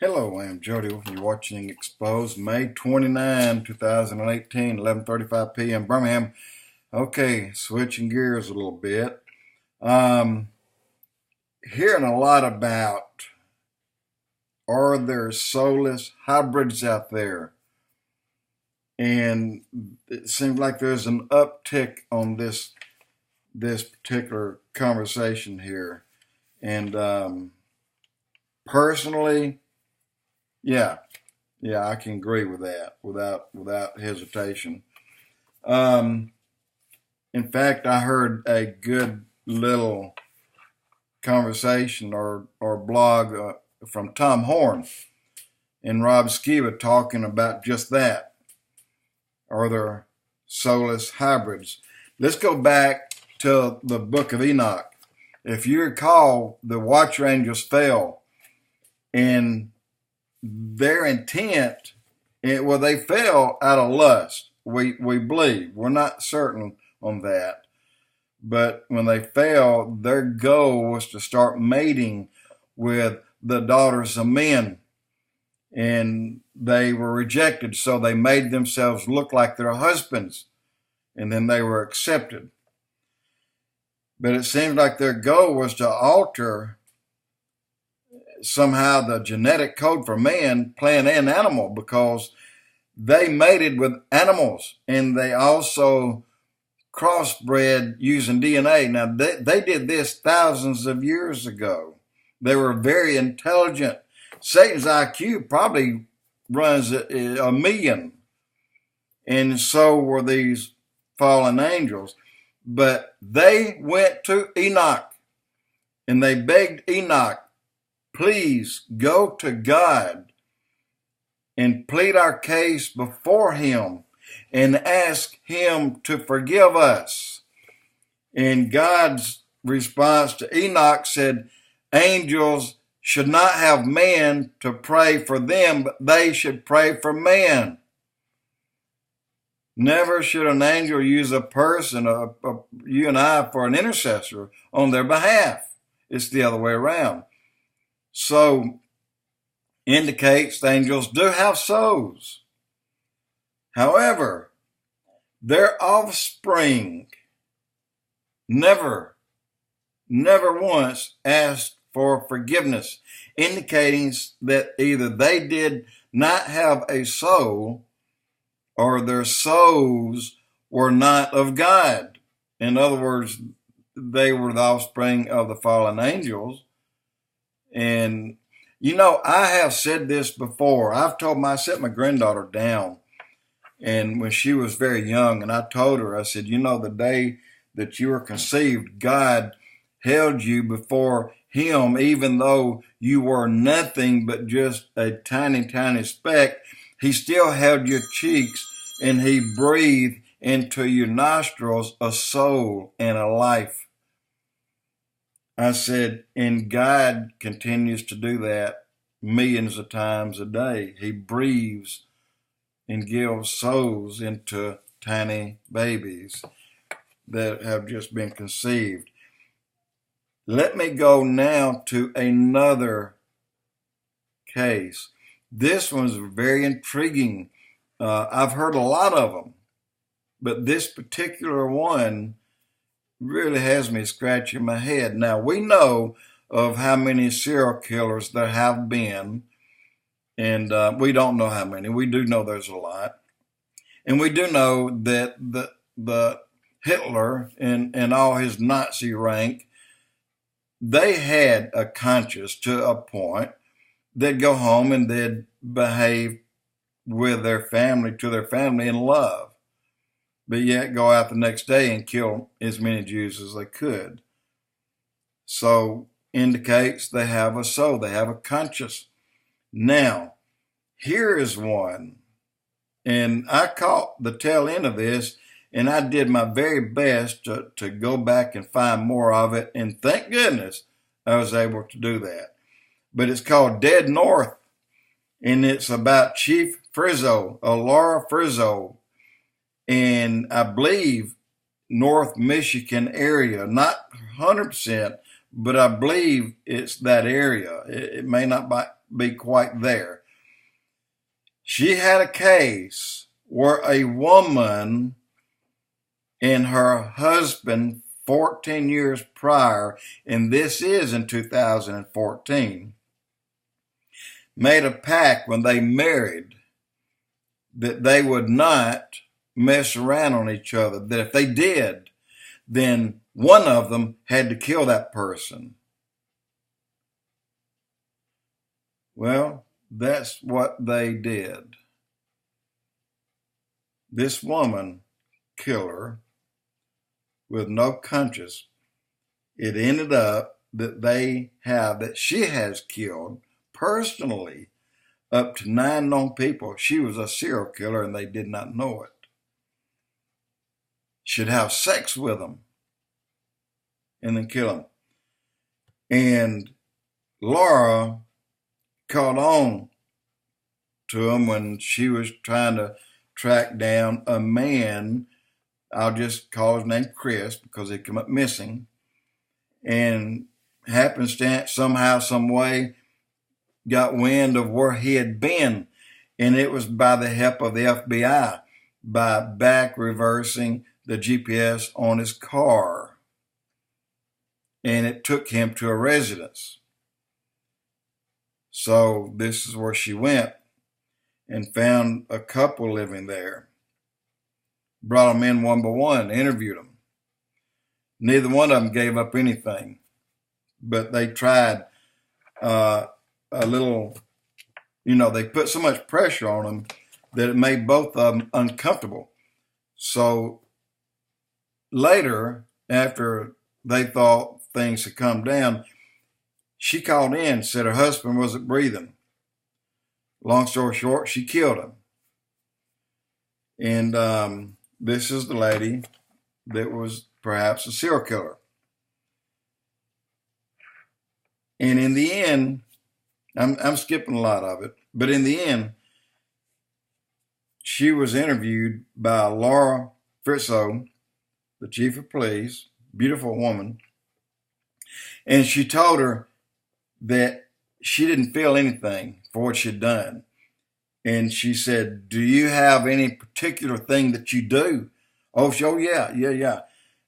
Hello, I'm Jody. You're watching Expoz, May 29, 2018, 11:35 p.m. Birmingham. Okay, switching gears a little bit. Hearing a lot about, are there soulless hybrids out there? And it seems like there's an uptick on this particular conversation here. And personally, yeah, I can agree with that without hesitation. In fact, I heard a good little conversation or blog from Tom Horn and Rob SKIBA talking about just that. Are there soulless hybrids? Let's go back to the book of Enoch. If you recall, the watcher angels fell, and their intent, they fell out of lust. We believe. We're not certain on that. But when they fell, their goal was to start mating with the daughters of men. And they were rejected, so they made themselves look like their husbands. And then they were accepted. But it seems like their goal was to alter somehow the genetic code for man, plant, and animal, because they mated with animals, and they also crossbred using DNA. Now, they did this thousands of years ago. They were very intelligent. Satan's IQ probably runs a million, and so were these fallen angels. But they went to Enoch, and they begged Enoch, please go to God and plead our case before him and ask him to forgive us. And God's response to Enoch said, angels should not have man to pray for them, but they should pray for man. Never should an angel use a person, you and I, for an intercessor on their behalf. It's the other way around. So, indicates the angels do have souls. However, their offspring never once asked for forgiveness, indicating that either they did not have a soul or their souls were not of God. In other words, they were the offspring of the fallen angels. And, I have said this before. I set my granddaughter down, and when she was very young, and I told her, I said, the day that you were conceived, God held you before him, even though you were nothing but just a tiny, tiny speck. He still held your cheeks, and he breathed into your nostrils a soul and a life. I said, and God continues to do that millions of times a day. He breathes and gives souls into tiny babies that have just been conceived. Let me go now to another case. This one's very intriguing. I've heard a lot of them, but this particular one really has me scratching my head. Now, we know of how many serial killers there have been, and we don't know how many. We do know there's a lot. And we do know that the Hitler and all his Nazi rank, they had a conscience to a point. They'd go home and they'd behave with their family, to their family in love, but yet go out the next day and kill as many Jews as they could. So indicates they have a soul, they have a conscience. Now, here is one, and I caught the tail end of this, and I did my very best to go back and find more of it, and thank goodness I was able to do that. But it's called Dead North, and it's about Chief FRIZZO, Laura FRIZZO, and I believe North Michigan area, not 100%, but I believe it's that area. It may not be quite there. She had a case where a woman and her husband 14 years prior, and this is in 2014, made a pact when they married that they would not mess around on each other, that if they did, then one of them had to kill that person. Well, that's what they did. This woman, killer, with no conscience, it ended up that she has killed personally up to 9 known people. She was a serial killer and they did not know it. She'd have sex with them and then kill them. And Laura caught on to him when she was trying to track down a man. I'll just call his name Chris because he come up missing. And happenstance, somehow, some way, got wind of where he had been. And it was by the help of the FBI, by back reversing the GPS on his car. And it took him to a residence. So this is where she went and found a couple living there. Brought them in one by one, interviewed them. Neither one of them gave up anything, but they tried a little, they put so much pressure on them that it made both of them uncomfortable. So later, after they thought things had calmed down, she called in and said her husband wasn't breathing. Long story short, she killed him. And this is the lady that was perhaps a serial killer. And in the end, I'm skipping a lot of it, but in the end, she was interviewed by Laura FRIZZO, the chief of police, beautiful woman, and she told her that she didn't feel anything for what she'd done. And she said, "Do you have any particular thing that you do?" Oh, yeah.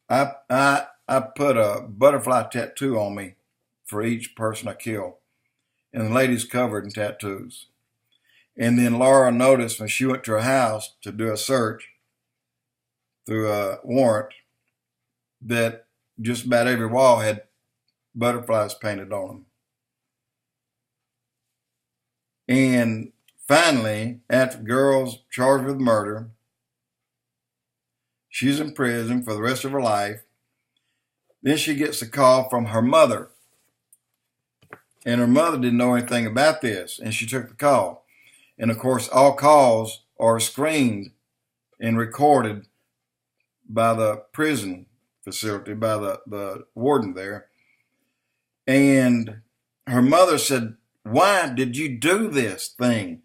I put a butterfly tattoo on me for each person I kill. And the lady's covered in tattoos. And then Laura noticed when she went to her house to do a search through a warrant that just about every wall had butterflies painted on them. And finally, after the girl's charged with murder, she's in prison for the rest of her life. Then she gets a call from her mother. And her mother didn't know anything about this, and she took the call. And of course, all calls are screened and recorded by the prison facility, by the warden there. And her mother said, "Why did you do this thing?"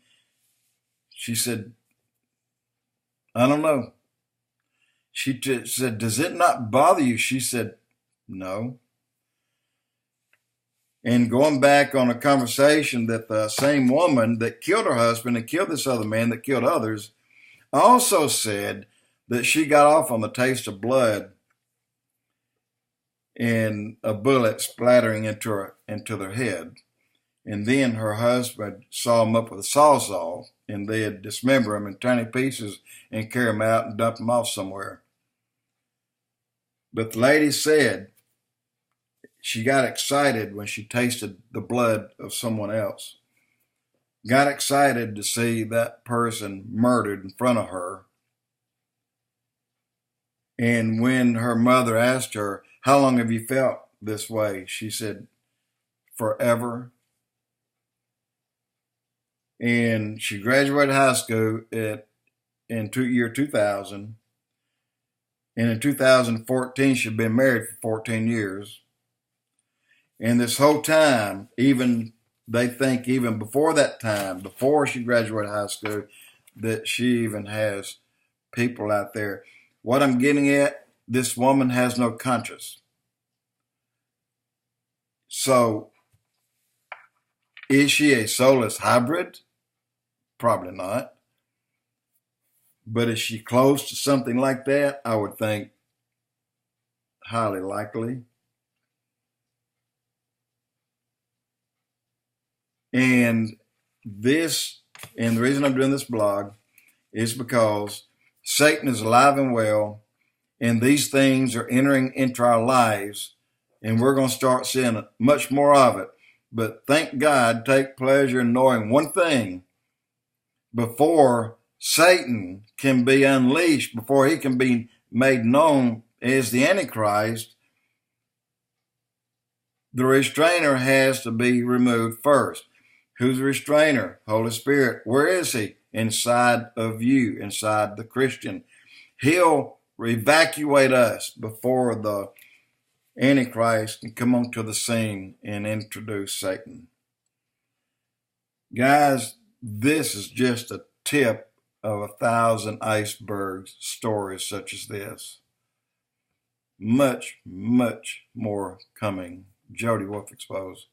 She said, "I don't know." She said, "Does it not bother you?" She said, "No." And going back on a conversation that the same woman that killed her husband and killed this other man that killed others also said that she got off on the taste of blood and a bullet splattering into their head. And then her husband saw him up with a sawzall, and they'd dismember him in tiny pieces and carry him out and dump him off somewhere. But the lady said she got excited when she tasted the blood of someone else. Got excited to see that person murdered in front of her. And when her mother asked her, "How long have you felt this way?" she said, "Forever." And she graduated high school in year 2000. And in 2014, she'd been married for 14 years. And this whole time, they think even before that time, before she graduated high school, that she even has people out there. What I'm getting at, this woman has no conscience. So, is she a soulless hybrid? Probably not. But is she close to something like that? I would think highly likely. And the reason I'm doing this blog is because Satan is alive and well, and these things are entering into our lives, and we're going to start seeing much more of it. But thank God, take pleasure in knowing one thing: before Satan can be unleashed, before he can be made known as the Antichrist, the restrainer has to be removed first. Who's the restrainer? Holy Spirit. Where is he? Inside of you, inside the Christian. He'll evacuate us before the Antichrist can come onto the scene and introduce Satan. Guys, this is just a tip of 1,000 icebergs stories such as this. Much, much more coming. Jody Wolf Expoz.